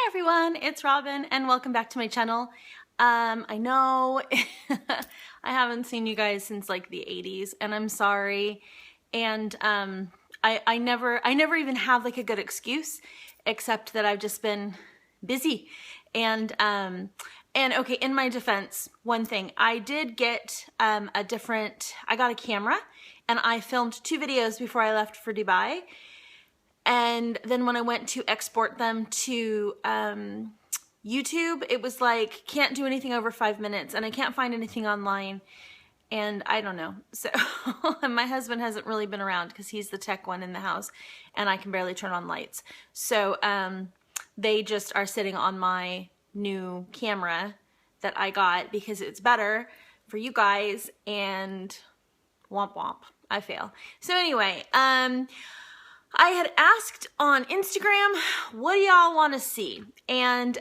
everyone, it's Robin and welcome back to my channel. I know I haven't seen you guys since like the 80s and I'm sorry. And I never even have like a good excuse except that I've just been busy. And okay, in my defense, one thing, I did get I got a camera and I filmed 2 videos before I left for Dubai. And then when I went to export them to YouTube, it was like, can't do anything over 5 minutes and I can't find anything online and I don't know. So my husband hasn't really been around because he's the tech one in the house and I can barely turn on lights. So they just are sitting on my new camera that I got because it's better for you guys and womp womp, I fail. So anyway, I had asked on Instagram, what do y'all want to see? And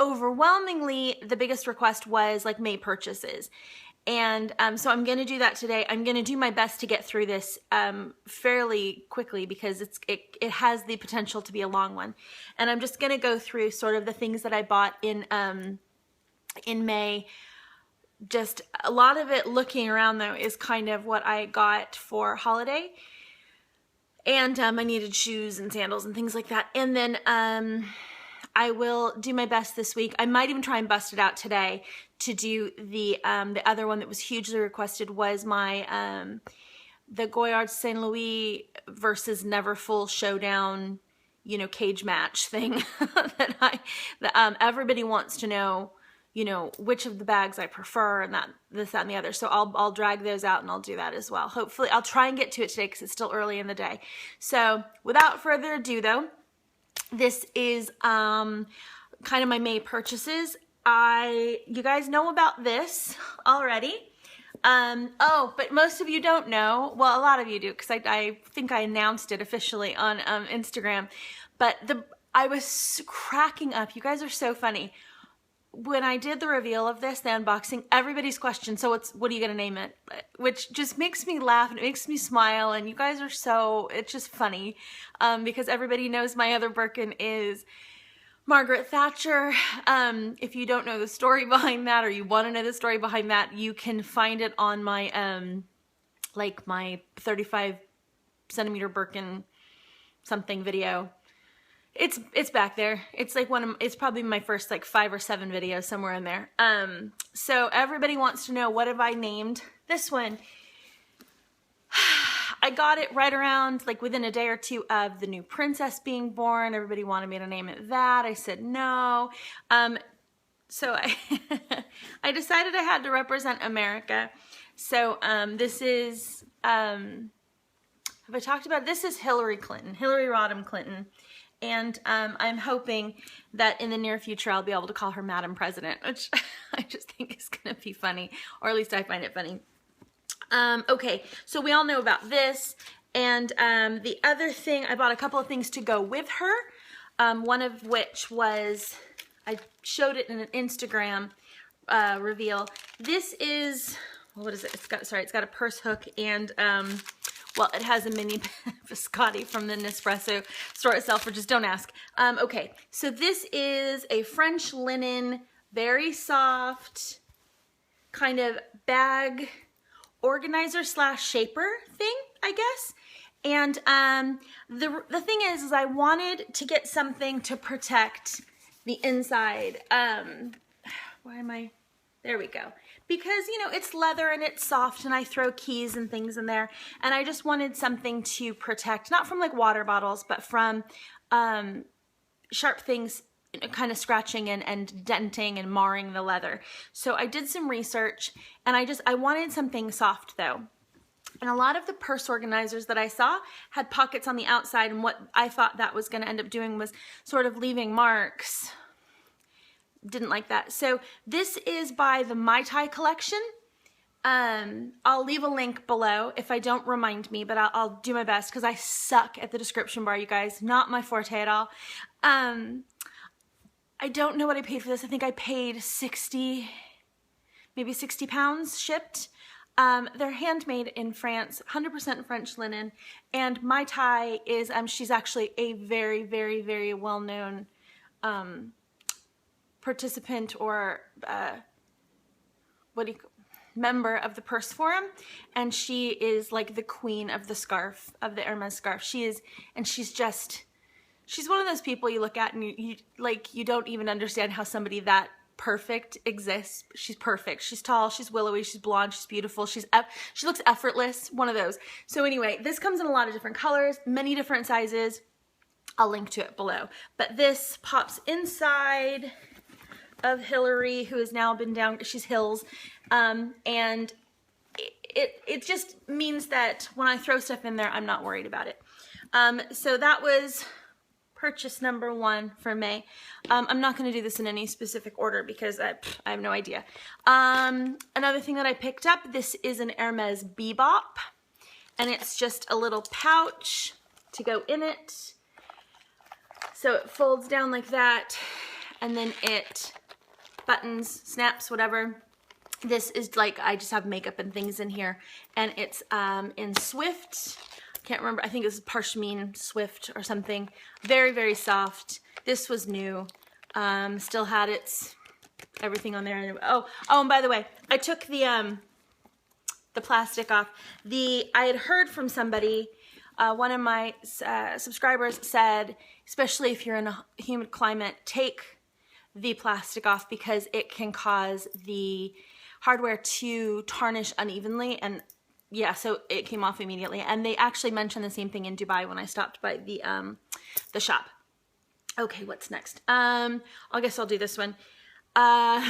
overwhelmingly, the biggest request was like May purchases. And so I'm going to do that today. I'm going to do my best to get through this fairly quickly because it has the potential to be a long one. And I'm just going to go through sort of the things that I bought in May. Just a lot of it looking around though is kind of what I got for holiday. And I needed shoes and sandals and things like that. And then I will do my best this week. I might even try and bust it out today to do the other one that was hugely requested was my the Goyard St. Louis versus Neverfull Showdown, you know, cage match thing that everybody wants to know, you know, which of the bags I prefer and this, that, and the other. So I'll drag those out and I'll do that as well. Hopefully, I'll try and get to it today because it's still early in the day. So without further ado though, this is kind of my May purchases. You guys know about this already. Oh, but most of you don't know. Well, a lot of you do because I think I announced it officially on Instagram. But I was cracking up. You guys are so funny. When I did the reveal of this, the unboxing, everybody's question, so what are you gonna name it? Which just makes me laugh and it makes me smile and you guys are it's just funny because everybody knows my other Birkin is Margaret Thatcher. If you don't know the story behind that or you wanna know the story behind that, you can find it on my, like my 35 centimeter Birkin something video. It's back there. It's like it's probably my first like 5 or 7 videos somewhere in there. So everybody wants to know, what have I named this one? I got it right around like within a day or 2 of the new princess being born. Everybody wanted me to name it that. I said no. So I decided I had to represent America. So this is, have I talked about, this is Hillary Rodham Clinton. And I'm hoping that in the near future I'll be able to call her Madam President, which I just think is going to be funny, or at least I find it funny. Okay, so we all know about this, and the other thing, I bought a couple of things to go with her, one of which was, I showed it in an Instagram reveal. This is, what is it? It's got a purse hook and well, it has a mini biscotti from the Nespresso store itself, or just don't ask. Okay, so this is a French linen, very soft, kind of bag organizer / shaper thing, I guess. And the thing is I wanted to get something to protect the inside. Why am I? There we go. Because, you know, it's leather and it's soft and I throw keys and things in there. And I just wanted something to protect, not from like water bottles, but from sharp things, you know, kind of scratching and denting and marring the leather. So I did some research and I wanted something soft though. And a lot of the purse organizers that I saw had pockets on the outside, and what I thought that was going to end up doing was sort of leaving marks. Didn't like that. So this is by the Mai Tai collection. I'll leave a link below if I don't remind me, but I'll do my best because I suck at the description bar, you guys. Not my forte at all. I don't know what I paid for this. I think I paid 60, maybe 60 pounds shipped. They're handmade in France, 100% French linen, and Mai Tai is, she's actually a very, very, very well-known participant or member of the purse forum, and she is like the queen of the scarf, of the Hermes scarf. She's one of those people you look at and you don't even understand how somebody that perfect exists. She's perfect. She's tall, she's willowy, she's blonde, she's beautiful, she looks effortless, one of those. So anyway, this comes in a lot of different colors, many different sizes. I'll link to it below. But this pops inside of Hillary, who has now been down, she's Hills, and it just means that when I throw stuff in there, I'm not worried about it. So that was purchase number 1 for May. I'm not going to do this in any specific order because I have no idea. Another thing that I picked up, this is an Hermes BBOP, and it's just a little pouch to go in it. So it folds down like that, and then it buttons, snaps, whatever. This is like, I just have makeup and things in here, and it's in Swift. Can't remember, I think it was Parchemine Swift or something. Very, very soft. This was new. Still had its everything on there. Oh, and by the way, I took the plastic off. I had heard from somebody, one of my subscribers said, especially if you're in a humid climate, take the plastic off because it can cause the hardware to tarnish unevenly. And yeah, so it came off immediately. And they actually mentioned the same thing in Dubai when I stopped by the shop. Okay, what's next? I guess I'll do this one.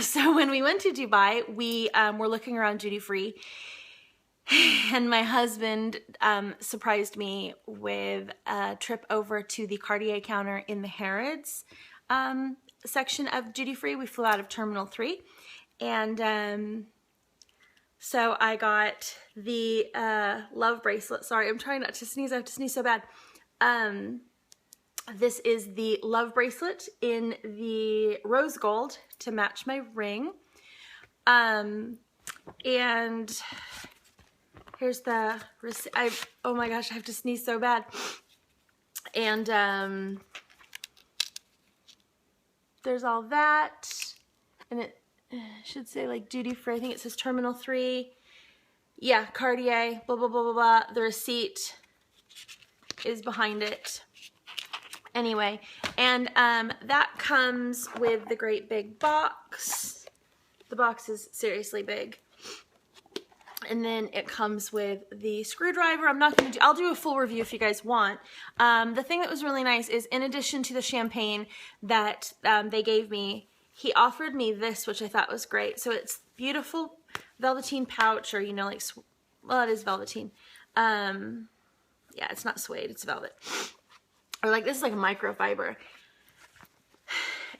So when we went to Dubai, we were looking around duty free, and my husband surprised me with a trip over to the Cartier counter in the Harrods section of duty free. We flew out of Terminal 3, and so I got the love bracelet. Sorry, I'm trying not to sneeze. I have to sneeze so bad. This is the love bracelet in the rose gold to match my ring. And here's the receipt. Oh my gosh, I have to sneeze so bad. And there's all that. And it should say like duty free. I think it says Terminal 3. Yeah, Cartier, blah, blah, blah, blah, blah. The receipt is behind it. Anyway, and that comes with the great big box. The box is seriously big. And then it comes with the screwdriver. I'll do a full review if you guys want. The thing that was really nice is, in addition to the champagne that they gave me, he offered me this, which I thought was great. So it's beautiful velveteen pouch, or, you know, like, well, it is velveteen. Yeah, it's not suede, it's velvet. Or like, this is like a microfiber.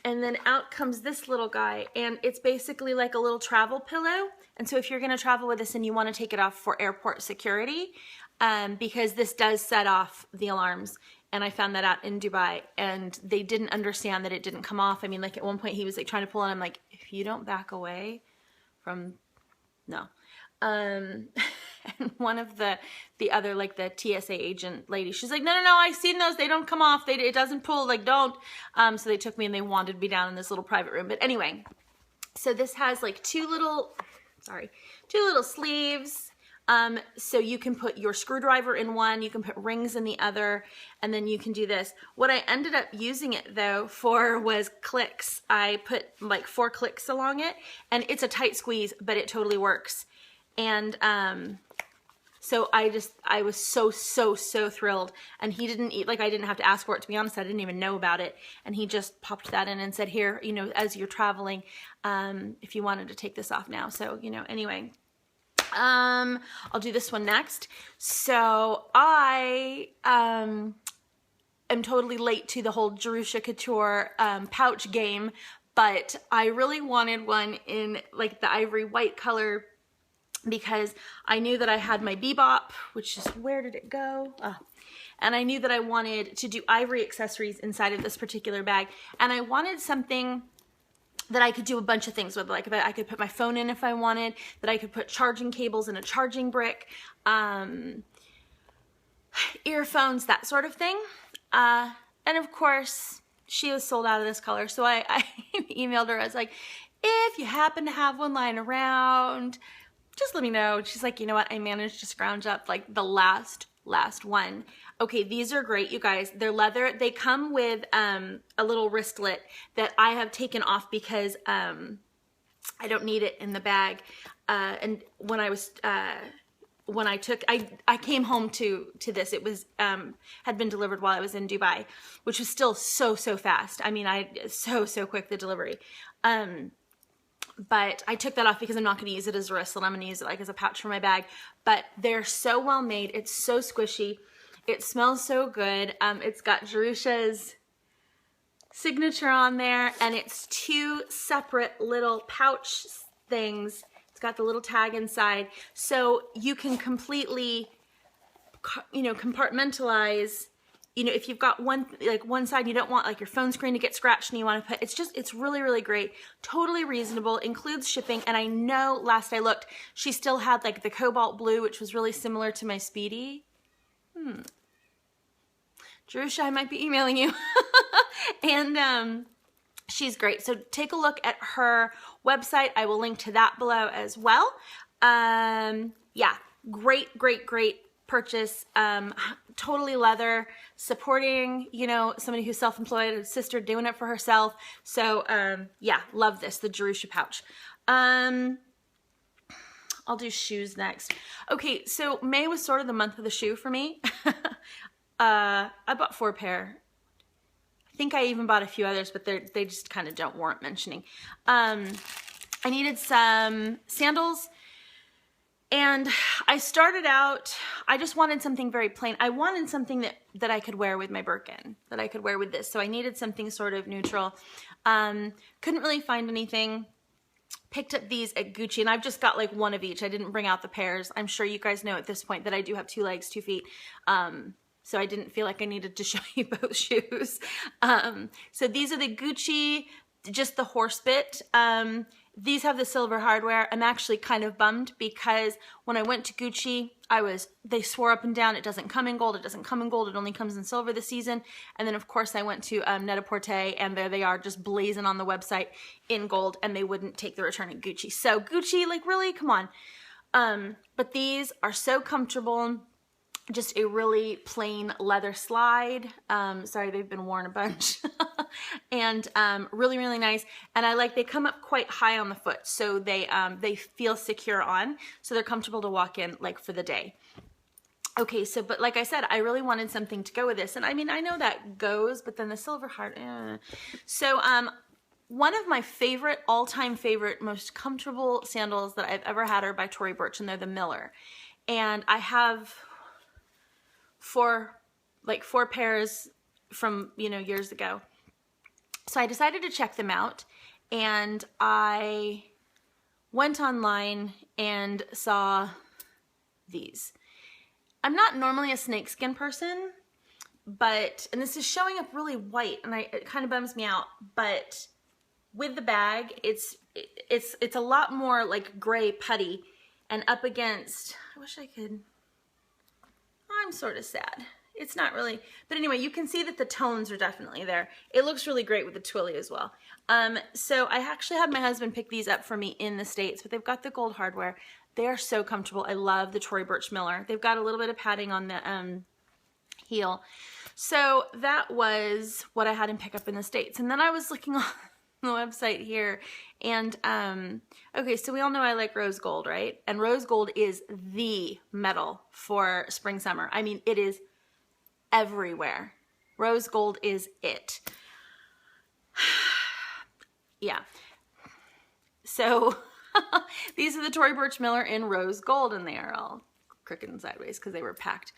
And then out comes this little guy, and it's basically like a little travel pillow. And so if you're gonna travel with this and you wanna take it off for airport security, because this does set off the alarms. And I found that out in Dubai, and they didn't understand that it didn't come off. I mean, like, at one point he was like trying to pull it. I'm like, if you don't back away from, no. And one of the other, like, the TSA agent lady, she's like, no, I've seen those. They don't come off. It doesn't pull. Like, don't. So they took me and they wanted me down in this little private room. But anyway, so this has like two little sleeves. So you can put your screwdriver in one, you can put rings in the other, and then you can do this. What I ended up using it though for was clicks. I put like 4 clicks along it, and it's a tight squeeze, but it totally works. And so I was so thrilled. And he didn't eat, like, I didn't have to ask for it, to be honest. I didn't even know about it. And he just popped that in and said, here, you know, as you're traveling, if you wanted to take this off now. So, you know, anyway, I'll do this one next. So I am totally late to the whole Jerusha Couture pouch game, but I really wanted one in like the ivory white color, because I knew that I had my BBOP, which is, where did it go? Oh. And I knew that I wanted to do ivory accessories inside of this particular bag. And I wanted something that I could do a bunch of things with. Like, I could put my phone in if I wanted, that I could put charging cables in a charging brick, earphones, that sort of thing. And of course, she was sold out of this color. So I emailed her. I was like, if you happen to have one lying around, just let me know. She's like, you know what? I managed to scrounge up like the last one. Okay, these are great, you guys. They're leather. They come with a little wristlet that I have taken off because I don't need it in the bag. And when I was when I came home to this, it was had been delivered while I was in Dubai, which was still so fast. I mean, so quick, the delivery. But I took that off because I'm not going to use it as a wristlet. I'm going to use it like as a pouch for my bag. But they're so well made. It's so squishy. It smells so good. It's got Jerusha's signature on there, and it's 2 separate little pouch things. It's got the little tag inside, so you can completely, compartmentalize. If you've got one side, you don't want like your phone screen to get scratched, and you want to put, it's really great, totally reasonable, includes shipping. And I know last I looked, she still had like the cobalt blue, which was really similar to my Speedy. Jerusha, I might be emailing you. And she's great. So take a look at her website. I will link to that below as well. Yeah, great purchase. Totally leather, supporting, somebody who's self-employed, a sister doing it for herself. So yeah, love this, the Jerusha pouch. I'll do shoes next. Okay, so May was sort of the month of the shoe for me. I bought 4 pair. I think I even bought a few others, but they just kind of don't warrant mentioning. I needed some sandals, and I started out, I just wanted something very plain. I wanted something that I could wear with my Birkin, that I could wear with this. So I needed something sort of neutral. Couldn't really find anything. Picked up these at Gucci, and I've just got like one of each. I didn't bring out the pairs. I'm sure you guys know at this point that I do have 2 legs, 2 feet. So I didn't feel like I needed to show you both shoes. So these are the Gucci, just the horse bit. These have the silver hardware. I'm actually kind of bummed because when I went to Gucci, they swore up and down, it doesn't come in gold, it doesn't come in gold, it only comes in silver this season. And then of course I went to Net-a-Porter, and there they are just blazing on the website in gold, and they wouldn't take the return at Gucci. So Gucci, like really, come on. But these are so comfortable. Just a really plain leather slide. Sorry, they've been worn a bunch. And really nice. And they come up quite high on the foot, so they feel secure on, so they're comfortable to walk in like for the day. Okay, so but like I said, I really wanted something to go with this, and I mean I know that goes, but then the silver heart. So one of my favorite, all-time favorite, most comfortable sandals that I've ever had are by Tory Burch, and they're the Miller. And I have 4 pairs from, years ago. So I decided to check them out, and I went online and saw these. I'm not normally a snakeskin person, and this is showing up really white, and it kind of bums me out, but with the bag, it's a lot more like gray putty, and up against, I wish I could, I'm sort of sad. It's not really, but anyway, you can see that the tones are definitely there. It looks really great with the twilly as well. So I actually had my husband pick these up for me in the States, but they've got the gold hardware. They are so comfortable. I love the Tory Burch Miller. They've got a little bit of padding on the heel. So that was what I had him pick up in the States. And then I was looking on the website here, and okay, so we all know I like rose gold, right? And rose gold is the metal for spring summer. I mean, it is everywhere. Rose gold is it. Yeah. So these are the Tory Burch Miller in rose gold, and they are all crooked and sideways because they were packed.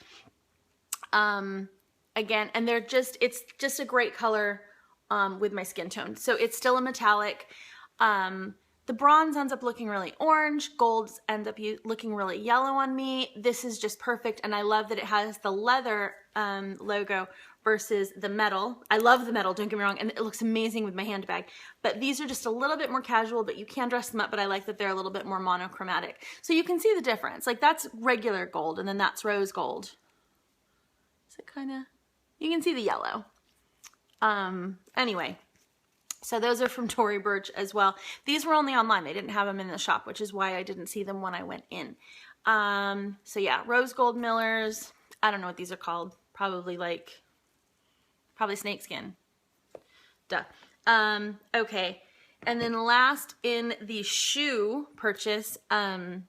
Again, and it's just a great color with my skin tone. So it's still a metallic. The bronze ends up looking really orange. Golds end up looking really yellow on me. This is just perfect, and I love that it has the leather logo versus the metal. I love the metal, don't get me wrong, and it looks amazing with my handbag. But these are just a little bit more casual, but you can dress them up, but I like that they're a little bit more monochromatic. So you can see the difference. Like that's regular gold, and then that's rose gold. Is it kind of, you can see the yellow. Anyway, so those are from Tory Burch as well. These were only online. They didn't have them in the shop, which is why I didn't see them when I went in. So yeah, rose gold millers. I don't know what these are called. Probably snakeskin. Duh. Okay. And then last in the shoe purchase, I've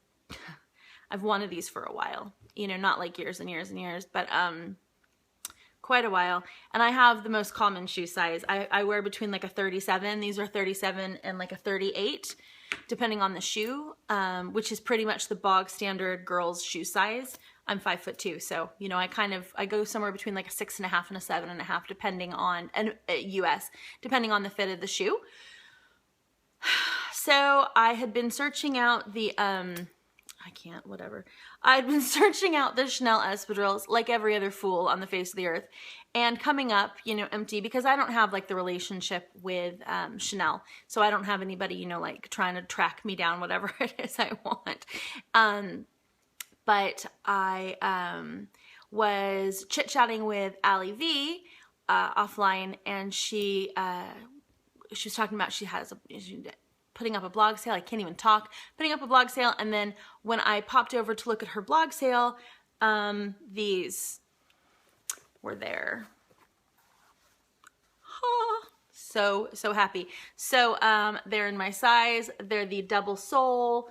wanted these for a while. You know, not like years and years and years, but quite a while. And I have the most common shoe size. I wear between like a 37. These are 37 and like a 38, depending on the shoe, which is pretty much the bog standard girl's shoe size. I'm 5'2", so, you know, I go somewhere between like a 6.5 and a 7.5, depending on, US, depending on the fit of the shoe. So I had been searching out the, I'd been searching out the Chanel espadrilles like every other fool on the face of the earth, and coming up, you know, empty, because I don't have like the relationship with Chanel. So I don't have anybody, you know, like trying to track me down, whatever it is I want. But I was chit-chatting with Allie V offline, and she was talking about she's putting up a blog sale. I can't even talk. Putting up a blog sale, and then when I popped over to look at her blog sale, these were there. So happy. So they're in my size. They're the double sole,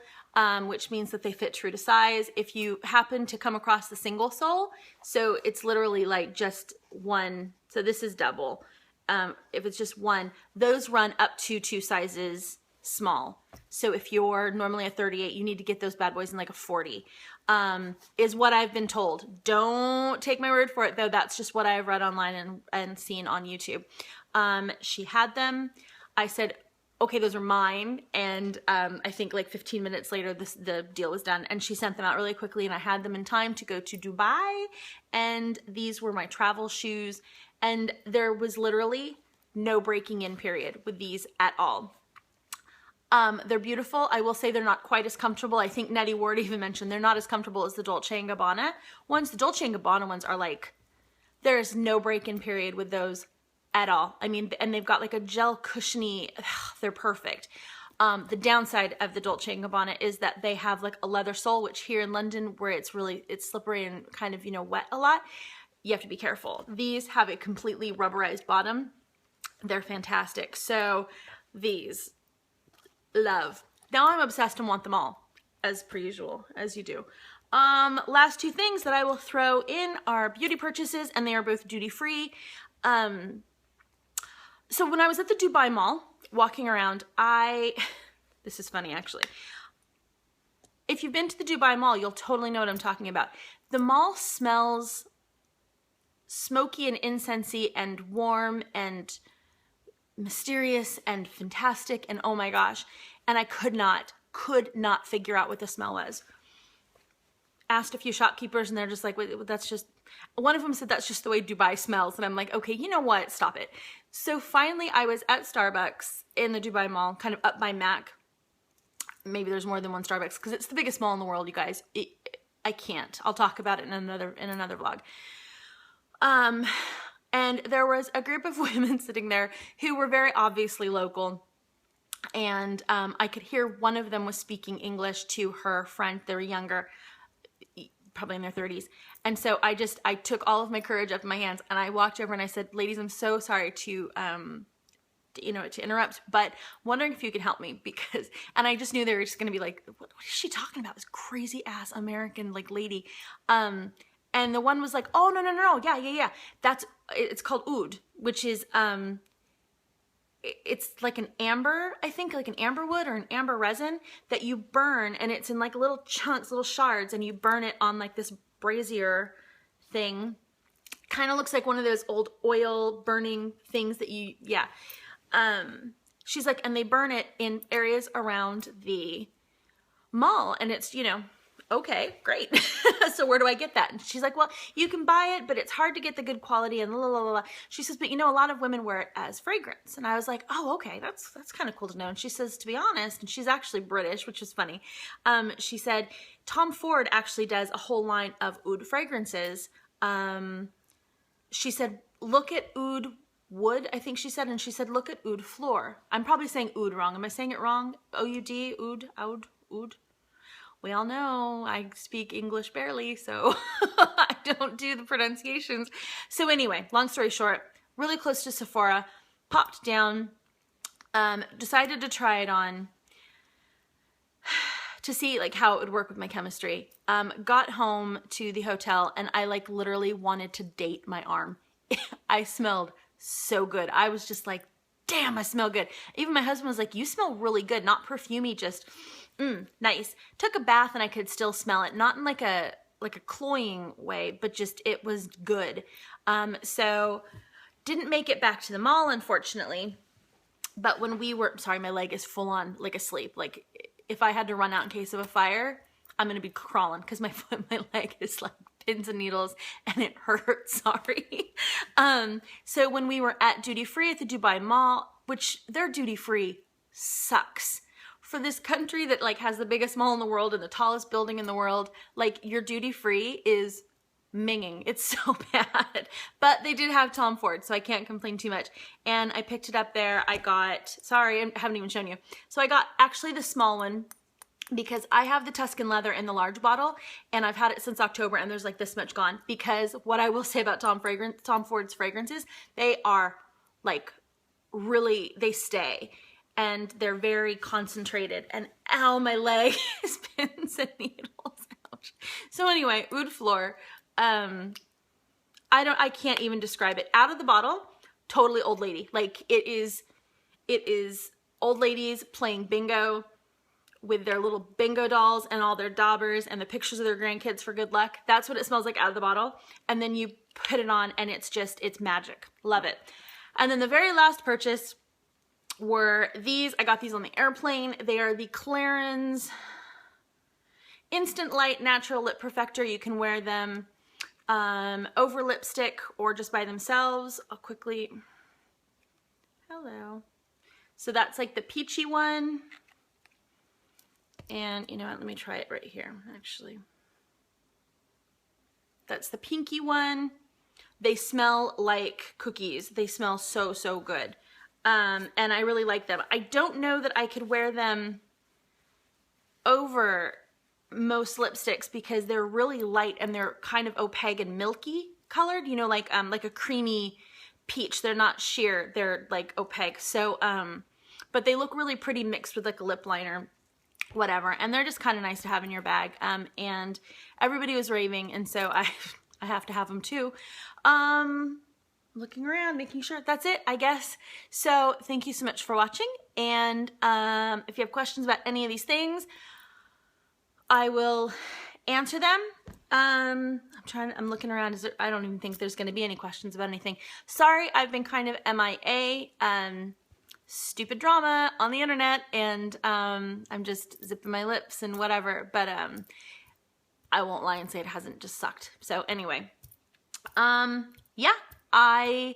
which means that they fit true to size. If you happen to come across the single sole, so it's literally like just one. So this is double. If it's just one, those run up to 2 sizes small. So if you're normally a 38, you need to get those bad boys in like a 40, is what I've been told. Don't take my word for it though. That's just what I've read online and seen on YouTube. She had them. I said, okay, those are mine. And I think like 15 minutes later, the deal was done, and she sent them out really quickly, and I had them in time to go to Dubai. And these were my travel shoes. And there was literally no breaking in period with these at all. They're beautiful. I will say they're not quite as comfortable. I think Nettie Ward even mentioned they're not as comfortable as the Dolce & Gabbana ones. The Dolce & Gabbana ones are like, there's no break-in period with those at all. I mean, and they've got like a gel cushiony, they're perfect. The downside of the Dolce & Gabbana is that they have like a leather sole, which here in London, where it's slippery and kind of, you know, wet a lot, you have to be careful. These have a completely rubberized bottom. They're fantastic. So these, love. Now I'm obsessed and want them all, as per usual, as you do. Last 2 things that I will throw in are beauty purchases, and they are both duty-free. So when I was at the Dubai Mall, walking around, this is funny actually. If you've been to the Dubai Mall, you'll totally know what I'm talking about. The mall smells smoky and incensey and warm and mysterious and fantastic, and oh my gosh. And I could not figure out what the smell was. Asked a few shopkeepers, and they're just like, that's just, one of them said that's just the way Dubai smells. And I'm like, okay, you know what? Stop it. So finally I was at Starbucks in the Dubai Mall, kind of up by Mac. Maybe there's more than one Starbucks because it's the biggest mall in the world, you guys. I can't. I'll talk about it in another vlog. And there was a group of women sitting there who were very obviously local. And I could hear one of them was speaking English to her friend. They were younger, probably in their 30s. And so I took all of my courage up in my hands, and I walked over and I said, ladies, I'm so sorry to interrupt, but wondering if you could help me, because, and I just knew they were just going to be like, what is she talking about? This crazy ass American like lady. And the one was like, oh, no. Yeah. It's called Oud, which is, it's like an amber, I think like an amber wood or an amber resin that you burn, and it's in like little chunks, little shards, and you burn it on like this brazier thing. Kind of looks like one of those old oil burning things that you, yeah. She's like, and they burn it in areas around the mall, and it's, you know, okay, great. So where do I get that? And she's like, well, you can buy it, but it's hard to get the good quality and la la la la. She says, but you know, a lot of women wear it as fragrance. And I was like, oh, okay, that's kind of cool to know. And she says, to be honest, and she's actually British, which is funny. She said, Tom Ford actually does a whole line of Oud fragrances. She said, look at Oud Wood, I think she said, and she said, look at Oud Floor. I'm probably saying Oud wrong. Am I saying it wrong? O-U-D, Oud, Oud. We all know I speak English barely, so I don't do the pronunciations. So anyway, long story short, really close to Sephora, popped down, decided to try it on to see like how it would work with my chemistry. Got home to the hotel and I like literally wanted to date my arm. I smelled so good. I was just like, damn, I smell good. Even my husband was like, you smell really good. Not perfumey, just nice. Took a bath and I could still smell it. Not in like a cloying way, but just it was good. So didn't make it back to the mall, unfortunately. But when we were, sorry, my leg is full on like asleep. Like if I had to run out in case of a fire, I'm going to be crawling because my leg is like pins and needles and it hurts, sorry. So when we were at duty free at the Dubai Mall, which their duty free sucks. For this country that like has the biggest mall in the world and the tallest building in the world, like your duty free is minging. It's so bad. But they did have Tom Ford, so I can't complain too much. And I picked it up there. I got, sorry, I haven't even shown you. So I got actually the small one because I have the Tuscan leather in the large bottle and I've had it since October and there's like this much gone. Because what I will say about Tom Ford's fragrances, they are like really, they stay. And they're very concentrated. And ow, my leg is pins and needles. Ouch. So anyway, Oud Floor. I can't even describe it. Out of the bottle, totally old lady. Like it is old ladies playing bingo with their little bingo dolls and all their daubers and the pictures of their grandkids for good luck. That's what it smells like out of the bottle. And then you put it on and it's magic. Love it. And then the very last purchase were these. I got these on the airplane. They are the Clarins Instant Light Natural Lip Perfector. You can wear them over lipstick or just by themselves. I'll quickly, hello. So that's like the peachy one. And you know what, let me try it right here, actually. That's the pinky one. They smell like cookies. They smell so, so good. And I really like them. I don't know that I could wear them over most lipsticks because they're really light and they're kind of opaque and milky colored, you know, like a creamy peach. They're not sheer, they're like opaque. So, but they look really pretty mixed with like a lip liner, whatever. And they're just kind of nice to have in your bag. And everybody was raving. And so I have to have them too. Looking around, making sure that's it, I guess. So thank you so much for watching. And if you have questions about any of these things, I will answer them. I'm looking around. I don't even think there's going to be any questions about anything. Sorry, I've been kind of MIA. Stupid drama on the internet, and I'm just zipping my lips and whatever. But I won't lie and say it hasn't just sucked. So anyway, yeah, I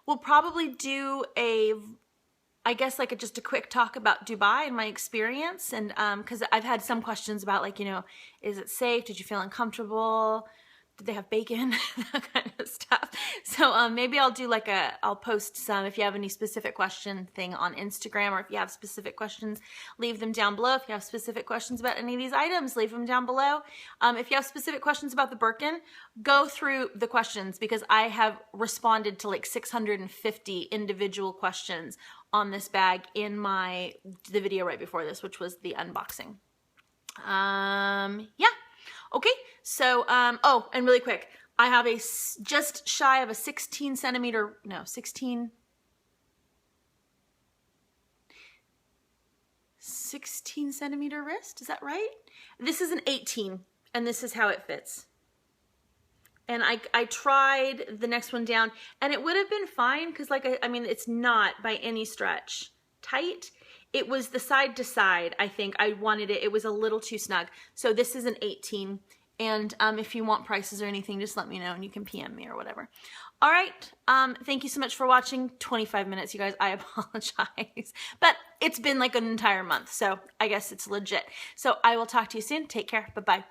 will probably do I guess like just a quick talk about Dubai and my experience, and because I've had some questions about like, you know, is it safe? Did you feel uncomfortable? Did they have bacon? That kind of stuff. So maybe I'll do like I'll post some if you have any specific question thing on Instagram, or if you have specific questions, leave them down below. If you have specific questions about any of these items, leave them down below. If you have specific questions about the Birkin, go through the questions because I have responded to like 650 individual questions on this bag in the video right before this, which was the unboxing. Yeah. Okay, so, oh, and really quick, I have just shy of a 16 centimeter wrist, is that right? This is an 18, and this is how it fits. And I tried the next one down, and it would have been fine, because like, I mean, it's not by any stretch tight. It was the side to side, I think. I wanted it was a little too snug. So this is an 18. And if you want prices or anything, just let me know and you can PM me or whatever. All right. Thank you so much for watching. 25 minutes, you guys. I apologize. But it's been like an entire month, so I guess it's legit. So I will talk to you soon. Take care. Bye-bye.